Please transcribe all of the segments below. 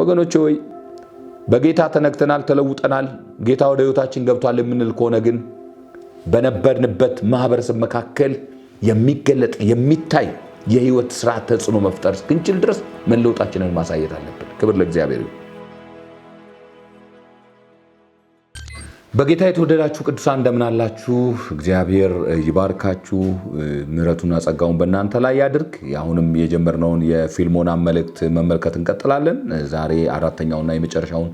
ወገኖች ሆይ በጌታ ተነክተናል ተለውጠናል ጌታ ወደ ህይወታችን ገብቷል የምንል ከሆነ ግን በነበርንበት ማህበረሰብ መካከል የሚገለጥ የሚታይ የህይወት ስርዓት ተጽዕኖ መፍጠር እስክንችል ድረስ መለውጣችንን ማሳየት አለብን። ክብር ለእግዚአብሔር ይሁን። በጌታ የተወደዳችሁ ቅዱሳን እንደምን አላችሁ? እግዚአብሔር ይባርካችሁ፣ ምሕረቱና ጸጋውን በእናንተ ላይ ያድርግ። አሁንም የጀመርነውን የፊልሞና መልእክት መመልከት እንቀጥላለን። ዛሬ አራተኛውና የመጨረሻውን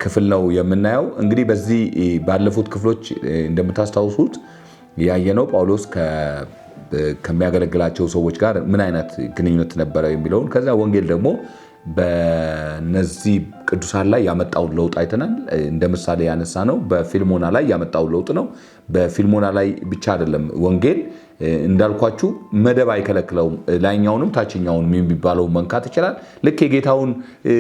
ክፍል ነው የምናየው። እንግዲህ በዚህ ባለፉት ክፍሎች እንደምታስታውሱት ያየነው ጳውሎስ ከሚያገለግላቸው ሰዎች ጋር ምን አይነት ግንኙነት ነበረ የሚለውን ከዛ ወንጌል ደግሞ በነዚህ ቅዱሳን ላይ ያመጣውን ለውጥ አይተናል። እንደ ምሳሌ ያነሳ ነው በፊልሞና ላይ ያመጣው ለውጥ ነው። በፊልሞና ላይ ብቻ አይደለም ወንጌል እንዳልኳችሁ መደብ አይከለክለውም። ላይኛውንም ታችኛውንም የሚባለው መንካት ይችላል። ልክ የጌታውን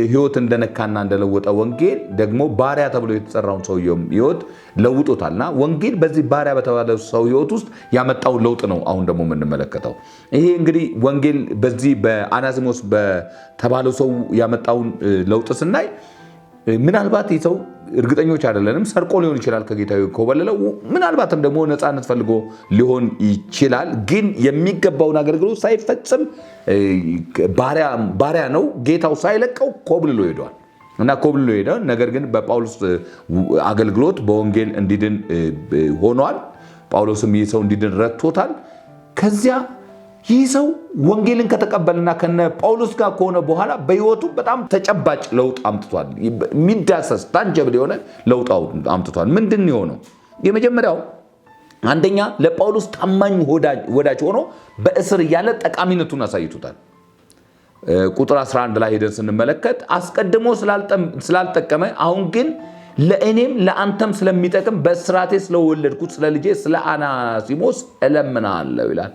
ህይወት እንደነካና እንደለወጠ ወንጌል ደግሞ ባሪያ ተብሎ የተጠራውን ሰው ህይወት ለውጦታልና ወንጌል በዚህ ባሪያ በተባለ ሰው ህይወት ውስጥ ያመጣው ለውጥ ነው አሁን ደግሞ የምንመለከተው። ይሄ እንግዲህ ወንጌል በዚህ በአናሲሞስ በተባለው ሰው ያመጣውን ለውጥ ስናይ ምናልባት ይሰው እርግጠኞች አይደለንም ሰርቆ ሊሆን ይችላል ከጌታው ኮበለለው፣ ምናልባትም ደግሞ ነፃነት ፈልጎ ሊሆን ይችላል። ግን የሚገባውን አገልግሎት ሳይፈጽም ባሪያ ነው ጌታው ሳይለቀው ኮብልሎ ሄዷል እና ኮብልሎ ሄዷል። ነገር ግን በጳውሎስ አገልግሎት በወንጌል እንዲድን ሆኗል። ጳውሎስም ይህ ሰው እንዲድን ረድቶታል። ከዚያ ይህ ሰው ወንጌልን ከተቀበልና ከነ ጳውሎስ ጋር ከሆነ በኋላ በህይወቱ በጣም ተጨባጭ ለውጥ አምጥቷል። የሚዳሰስ ታንጀብል የሆነ ለውጥ አምጥቷል። ምንድን የሆነው? የመጀመሪያው አንደኛ ለጳውሎስ ታማኝ ወዳጅ ሆኖ በእስር እያለ ጠቃሚነቱን አሳይቶታል። ቁጥር 11 ላይ ሄደን ስንመለከት አስቀድሞ ስላልጠቀመ አሁን ግን ለእኔም ለአንተም ስለሚጠቅም በእስራቴ ስለወለድኩት ስለ ልጄ ስለ አናሲሞስ እለምናለሁ ይላል።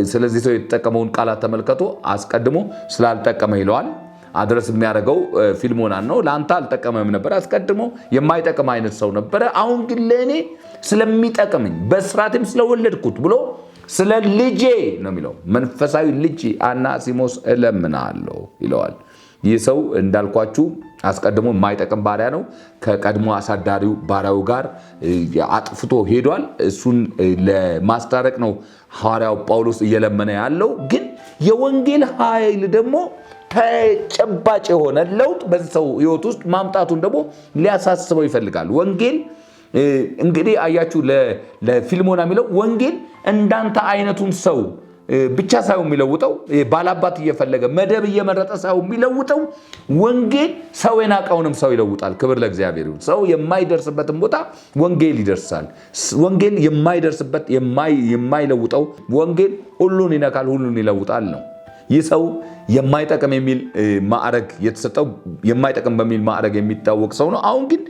ስለዚህ ሰው የተጠቀመውን ቃላት ተመልከቶ አስቀድሞ ስላልጠቀመ ይለዋል። አድረስ የሚያደርገው ፊልሞናን ነው። ለአንተ አልጠቀመም ነበር፣ አስቀድሞ የማይጠቅም አይነት ሰው ነበረ። አሁን ግን ለእኔ ስለሚጠቅምኝ በእስራቴም ስለወለድኩት ብሎ ስለ ልጄ ነው የሚለው። መንፈሳዊ ልጅ አናሲሞስ እለምናለሁ ይለዋል። ይህ ሰው እንዳልኳችሁ አስቀድሞ የማይጠቅም ባሪያ ነው። ከቀድሞ አሳዳሪው ባሪያው ጋር አጥፍቶ ሄዷል። እሱን ለማስታረቅ ነው ሐዋርያው ጳውሎስ እየለመነ ያለው። ግን የወንጌል ኃይል ደግሞ ተጨባጭ የሆነ ለውጥ በዚህ ሰው ህይወት ውስጥ ማምጣቱን ደግሞ ሊያሳስበው ይፈልጋል። ወንጌል እንግዲህ አያችሁ ለፊልሞና የሚለው ወንጌል እንዳንተ አይነቱን ሰው ብቻ ሳይሆን የሚለውጠው ባላባት እየፈለገ መደብ እየመረጠ ሳይሆን የሚለውጠው ወንጌል ሰው የናቀውንም ሰው ይለውጣል። ክብር ለእግዚአብሔር ይሁን። ሰው የማይደርስበትን ቦታ ወንጌል ይደርሳል። ወንጌል የማይደርስበት የማይለውጠው ወንጌል ሁሉን ይነካል፣ ሁሉን ይለውጣል ነው። ይህ ሰው የማይጠቅም የሚል ማዕረግ የተሰጠው የማይጠቅም በሚል ማዕረግ የሚታወቅ ሰው ነው። አሁን ግን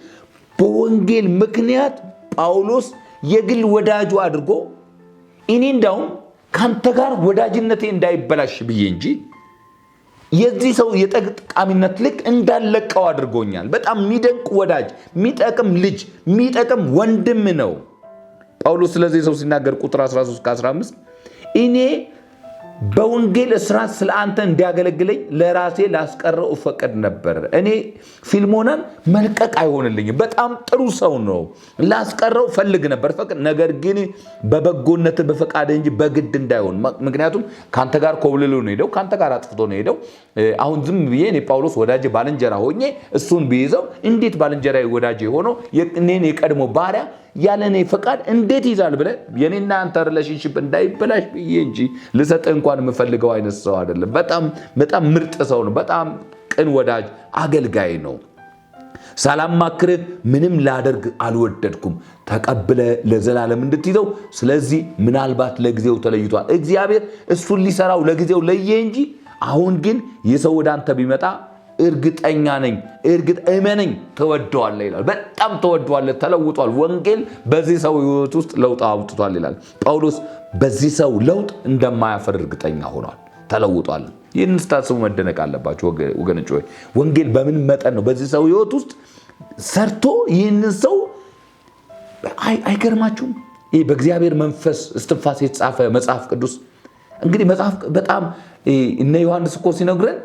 በወንጌል ምክንያት ጳውሎስ የግል ወዳጁ አድርጎ እኔ እንዳውም ካንተ ጋር ወዳጅነቴ እንዳይበላሽ ብዬ እንጂ የዚህ ሰው የጠቃሚነት ልክ እንዳለቀው አድርጎኛል። በጣም የሚደንቅ ወዳጅ፣ የሚጠቅም ልጅ፣ የሚጠቅም ወንድም ነው ጳውሎስ። ስለዚህ ሰው ሲናገር ቁጥር 13-15 እኔ በወንጌል እስራት ስለ አንተ እንዲያገለግለኝ ለራሴ ላስቀረው እፈቅድ ነበር። እኔ ፊልሞናን መልቀቅ አይሆንልኝም፣ በጣም ጥሩ ሰው ነው፣ ላስቀረው ፈልግ ነበር ፈቅድ። ነገር ግን በበጎነት በፈቃድ እንጂ በግድ እንዳይሆን። ምክንያቱም ካንተ ጋር ኮብልሎ ነው ሄደው፣ ካንተ ጋር አጥፍቶ ነው ሄደው። አሁን ዝም ብዬ እኔ ጳውሎስ ወዳጄ ባልንጀራ ሆኜ እሱን ብይዘው እንዴት ባልንጀራ ወዳጄ ሆኖ እኔን የቀድሞ ባሪያ ያለኔ ፈቃድ እንዴት ይዛል ብለ የኔና አንተ ሪሌሽንሺፕ እንዳይበላሽ ብዬ እንጂ ልሰጥ እንኳን የምፈልገው አይነት ሰው አይደለም። በጣም ምርጥ ሰው ነው። በጣም ቅን ወዳጅ አገልጋይ ነው። ሳላማክርህ ምንም ላደርግ አልወደድኩም፣ ተቀብለ ለዘላለም እንድትይዘው። ስለዚህ ምናልባት ለጊዜው ተለይቷል። እግዚአብሔር እሱን ሊሰራው ለጊዜው ለየ እንጂ አሁን ግን የሰው ወደ አንተ ቢመጣ እርግጠኛ ነኝ እመነኝ ተወደዋለህ ይላል። በጣም ተወደዋለህ፣ ተለውጧል። ወንጌል በዚህ ሰው ህይወት ውስጥ ለውጥ አውጥቷል ይላል ጳውሎስ። በዚህ ሰው ለውጥ እንደማያፈር እርግጠኛ ሆኗል፣ ተለውጧል። ይህን ስታስቡ መደነቅ አለባችሁ ወገኖች። ወንጌል በምን መጠን ነው በዚህ ሰው ህይወት ውስጥ ሰርቶ ይህንን ሰው አይገርማችሁም? ይህ በእግዚአብሔር መንፈስ እስትንፋስ የተጻፈ መጽሐፍ ቅዱስ እንግዲህ መጽሐፍ በጣም እነ ዮሐንስ እኮ ሲነግረን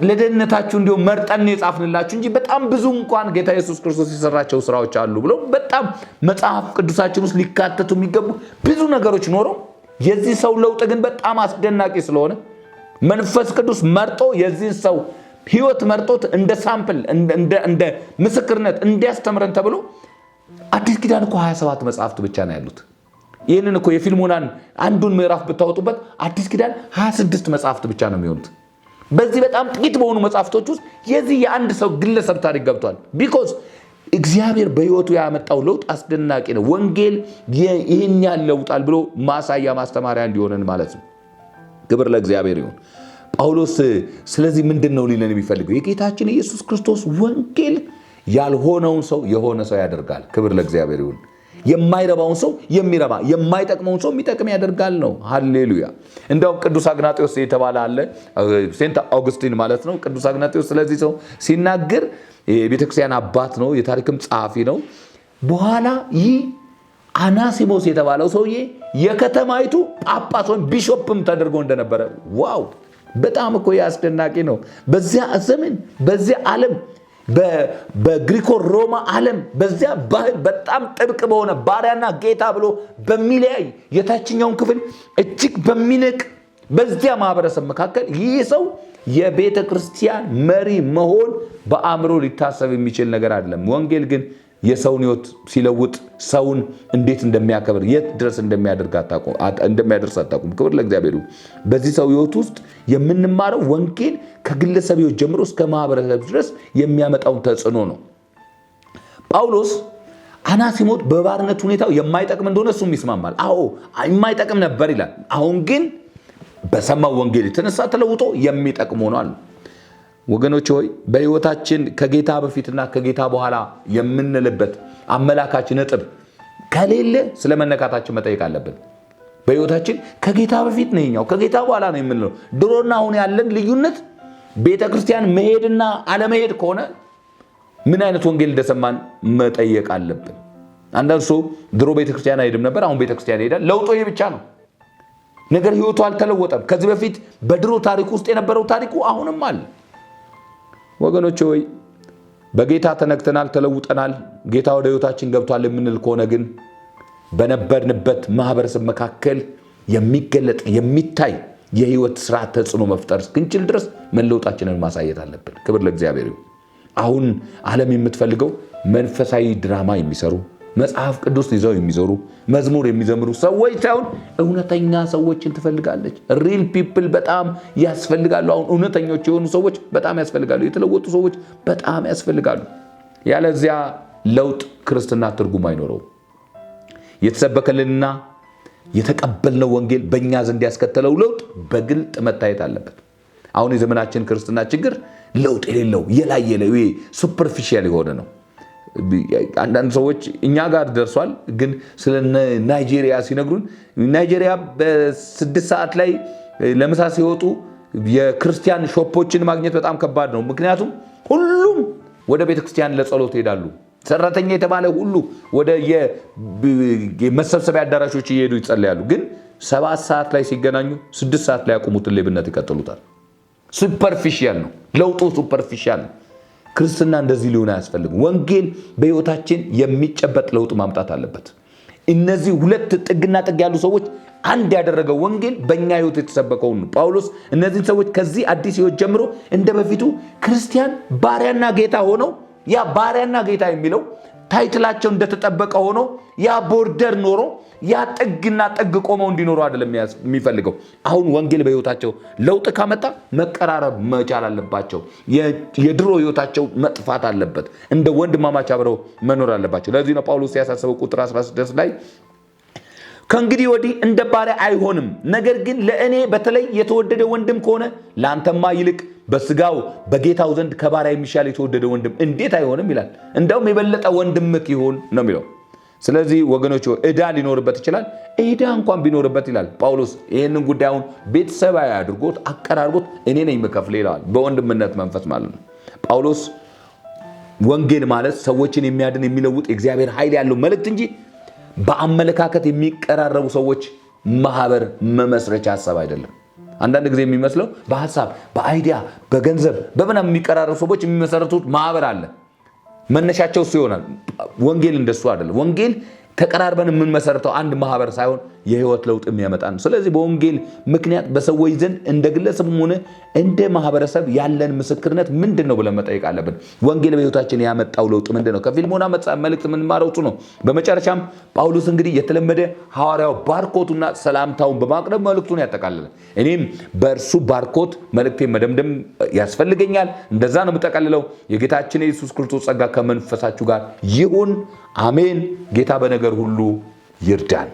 ለደህንነታችሁ እንዲሁ መርጠን የጻፍንላችሁ እንጂ በጣም ብዙ እንኳን ጌታ ኢየሱስ ክርስቶስ የሰራቸው ስራዎች አሉ ብለው በጣም መጽሐፍ ቅዱሳችን ውስጥ ሊካተቱ የሚገቡ ብዙ ነገሮች ኖረው የዚህ ሰው ለውጥ ግን በጣም አስደናቂ ስለሆነ መንፈስ ቅዱስ መርጦ የዚህ ሰው ህይወት መርጦት እንደ ሳምፕል እንደ ምስክርነት እንዲያስተምረን ተብሎ አዲስ ኪዳን እኮ 27 መጽሐፍት ብቻ ነው ያሉት። ይህንን እኮ የፊልሞናን አንዱን ምዕራፍ ብታወጡበት አዲስ ኪዳን 26 መጽሐፍት ብቻ ነው የሚሆኑት። በዚህ በጣም ጥቂት በሆኑ መጽሐፍቶች ውስጥ የዚህ የአንድ ሰው ግለሰብ ታሪክ ገብቷል። ቢኮዝ እግዚአብሔር በህይወቱ ያመጣው ለውጥ አስደናቂ ነው። ወንጌል ይህን ያለውጣል ብሎ ማሳያ ማስተማሪያ እንዲሆነን ማለት ነው። ክብር ለእግዚአብሔር ይሁን። ጳውሎስ ስለዚህ ምንድን ነው ሊለን የሚፈልገው? የጌታችን ኢየሱስ ክርስቶስ ወንጌል ያልሆነውን ሰው የሆነ ሰው ያደርጋል። ክብር ለእግዚአብሔር ይሁን። የማይረባውን ሰው የሚረባ የማይጠቅመውን ሰው የሚጠቅም ያደርጋል ነው። ሃሌሉያ። እንደውም ቅዱስ አግናጢዮስ የተባለ አለ፣ ሴንት አውግስቲን ማለት ነው። ቅዱስ አግናጢዮስ ስለዚህ ሰው ሲናገር የቤተክርስቲያን አባት ነው፣ የታሪክም ጸሐፊ ነው። በኋላ ይህ አናሲሞስ የተባለው ሰውዬ የከተማይቱ ጳጳስ ወይም ቢሾፕም ተደርጎ እንደነበረ። ዋው! በጣም እኮ አስደናቂ ነው። በዚያ ዘመን በዚያ ዓለም በግሪኮ ሮማ ዓለም በዚያ ባህል በጣም ጥብቅ በሆነ ባሪያና ጌታ ብሎ በሚለያይ የታችኛውን ክፍል እጅግ በሚንቅ በዚያ ማህበረሰብ መካከል ይህ ሰው የቤተ ክርስቲያን መሪ መሆን በአእምሮ ሊታሰብ የሚችል ነገር አይደለም። ወንጌል ግን የሰውን ህይወት ሲለውጥ ሰውን እንዴት እንደሚያከብር የት ድረስ እንደሚያደርስ አታውቁም። ክብር ለእግዚአብሔር። በዚህ ሰው ህይወት ውስጥ የምንማረው ወንጌል ከግለሰብ ህይወት ጀምሮ እስከ ማህበረሰብ ድረስ የሚያመጣውን ተጽዕኖ ነው። ጳውሎስ አናሲሞስ በባርነት ሁኔታው የማይጠቅም እንደሆነ እሱም ይስማማል። አዎ የማይጠቅም ነበር ይላል። አሁን ግን በሰማው ወንጌል የተነሳ ተለውጦ የሚጠቅም ሆኗል። ወገኖች ሆይ በህይወታችን ከጌታ በፊትና ከጌታ በኋላ የምንልበት አመላካች ነጥብ ከሌለ ስለ መነካታችን መጠየቅ አለብን። በህይወታችን ከጌታ በፊት ነኛው ከጌታ በኋላ ነው የምንለው። ድሮና አሁን ያለን ልዩነት ቤተክርስቲያን መሄድና አለመሄድ ከሆነ ምን አይነት ወንጌል እንደሰማን መጠየቅ አለብን። አንዳንድ ሰው ድሮ ቤተክርስቲያን አይሄድም ነበር፣ አሁን ቤተክርስቲያን ይሄዳል። ለውጡ ይሄ ብቻ ነው። ነገር ህይወቱ አልተለወጠም። ከዚህ በፊት በድሮ ታሪክ ውስጥ የነበረው ታሪኩ አሁንም አለ። ወገኖች ሆይ በጌታ ተነክተናል፣ ተለውጠናል፣ ጌታ ወደ ህይወታችን ገብቷል የምንል ከሆነ ግን በነበርንበት ማህበረሰብ መካከል የሚገለጥ የሚታይ የህይወት ስርዓት ተጽዕኖ መፍጠር እስክንችል ድረስ መለውጣችንን ማሳየት አለብን። ክብር ለእግዚአብሔር ይሁን። አሁን ዓለም የምትፈልገው መንፈሳዊ ድራማ የሚሰሩ መጽሐፍ ቅዱስ ይዘው የሚዞሩ መዝሙር የሚዘምሩ ሰዎች ሳይሆን እውነተኛ ሰዎችን ትፈልጋለች። ሪል ፒፕል በጣም ያስፈልጋሉ። አሁን እውነተኞች የሆኑ ሰዎች በጣም ያስፈልጋሉ። የተለወጡ ሰዎች በጣም ያስፈልጋሉ። ያለዚያ ለውጥ ክርስትና ትርጉም አይኖረው። የተሰበከልንና የተቀበልነው ወንጌል በእኛ ዘንድ ያስከተለው ለውጥ በግልጥ መታየት አለበት። አሁን የዘመናችን ክርስትና ችግር ለውጥ የሌለው የላየለው ሱፐርፊሻል የሆነ ነው። አንዳንድ ሰዎች እኛ ጋር ደርሷል። ግን ስለ ናይጄሪያ ሲነግሩን ናይጄሪያ በ6 ሰዓት ላይ ለምሳ ሲወጡ የክርስቲያን ሾፖችን ማግኘት በጣም ከባድ ነው። ምክንያቱም ሁሉም ወደ ቤተክርስቲያን ለጸሎት ይሄዳሉ። ሰራተኛ የተባለ ሁሉ ወደ የመሰብሰቢያ አዳራሾች እየሄዱ ይጸልያሉ። ግን 7 ሰዓት ላይ ሲገናኙ 6 ሰዓት ላይ ያቆሙትን ሌብነት ይቀጥሉታል። ሱፐርፊሻል ነው ለውጡ፣ ሱፐርፊሻል ነው። ክርስትና እንደዚህ ሊሆን አያስፈልግም። ወንጌል በህይወታችን የሚጨበጥ ለውጥ ማምጣት አለበት። እነዚህ ሁለት ጥግና ጥግ ያሉ ሰዎች አንድ ያደረገው ወንጌል በእኛ ህይወት የተሰበከው ነው። ጳውሎስ እነዚህን ሰዎች ከዚህ አዲስ ህይወት ጀምሮ እንደ በፊቱ ክርስቲያን ባሪያና ጌታ ሆነው ያ ባሪያና ጌታ የሚለው ታይትላቸው እንደተጠበቀ ሆኖ ያ ቦርደር ኖሮ ያ ጥግና ጥግ ቆመው እንዲኖሩ አይደለም የሚፈልገው። አሁን ወንጌል በህይወታቸው ለውጥ ካመጣ መቀራረብ መቻል አለባቸው። የድሮ ህይወታቸው መጥፋት አለበት። እንደ ወንድማማች አብረው መኖር አለባቸው። ለዚህ ነው ጳውሎስ ያሳሰበው ቁጥር 16 ላይ ከእንግዲህ ወዲህ እንደ ባሪያ አይሆንም፣ ነገር ግን ለእኔ በተለይ የተወደደ ወንድም ከሆነ ለአንተማ ይልቅ በስጋው በጌታው ዘንድ ከባሪያ የሚሻል የተወደደ ወንድም እንዴት አይሆንም ይላል። እንደውም የበለጠ ወንድምክ ይሆን ነው የሚለው። ስለዚህ ወገኖች ዕዳ ሊኖርበት ይችላል። ዕዳ እንኳን ቢኖርበት ይላል ጳውሎስ ይህንን ጉዳዩን ቤተሰባዊ አድርጎት አቀራርቦት እኔ ነኝ የምከፍለው ይላል። በወንድምነት መንፈስ ማለት ነው። ጳውሎስ ወንጌል ማለት ሰዎችን የሚያድን የሚለውጥ የእግዚአብሔር ኃይል ያለው መልእክት እንጂ በአመለካከት የሚቀራረቡ ሰዎች ማህበር መመስረቻ ሐሳብ አይደለም። አንዳንድ ጊዜ የሚመስለው በሐሳብ በአይዲያ በገንዘብ በምናምን የሚቀራረቡ ሰዎች የሚመሰረቱት ማህበር አለ። መነሻቸው እሱ ይሆናል። ወንጌል እንደሱ አይደለም። ወንጌል ተቀራርበን የምንመሰረተው አንድ ማህበር ሳይሆን የህይወት ለውጥ የሚያመጣ ነው። ስለዚህ በወንጌል ምክንያት በሰዎች ዘንድ እንደ ግለሰብም ሆነ እንደ ማህበረሰብ ያለን ምስክርነት ምንድን ነው ብለን መጠየቅ አለብን። ወንጌል በህይወታችን ያመጣው ለውጥ ምንድን ነው? ከፊልሞና መልእክት የምንማረው እሱ ነው። በመጨረሻም ጳውሎስ እንግዲህ የተለመደ ሐዋርያው ባርኮቱና ሰላምታውን በማቅረብ መልእክቱን ያጠቃልላል። እኔም በእርሱ ባርኮት መልእክቴን መደምደም ያስፈልገኛል። እንደዛ ነው የምጠቀልለው። የጌታችን የኢየሱስ ክርስቶስ ጸጋ ከመንፈሳችሁ ጋር ይሁን። አሜን። ጌታ በነገር ሁሉ ይርዳን።